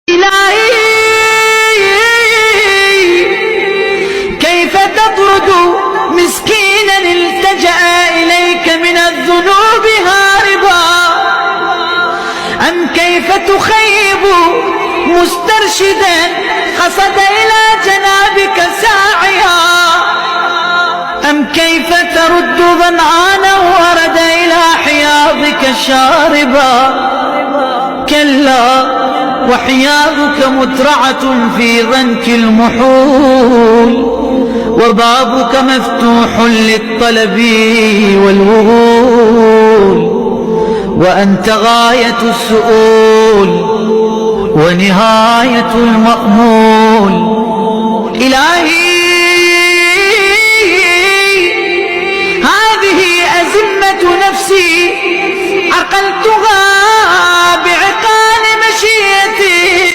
إلهي كيف تطرد مسكينا التجأ إليك من الذنوب هاربا، أم كيف تخيب مسترشدا قصد إلى جنابك ساعيا، أم كيف ترد ظمآنا ورد إلى حياضك شاربا. كلا وحياضك مترعة في ضنك المحول، وبابك مفتوح للطلب والوهول، وأنت غاية السؤول ونهاية المأمول. إلهي هذه أزمة نفسي عقلتها بعقال مشيتي،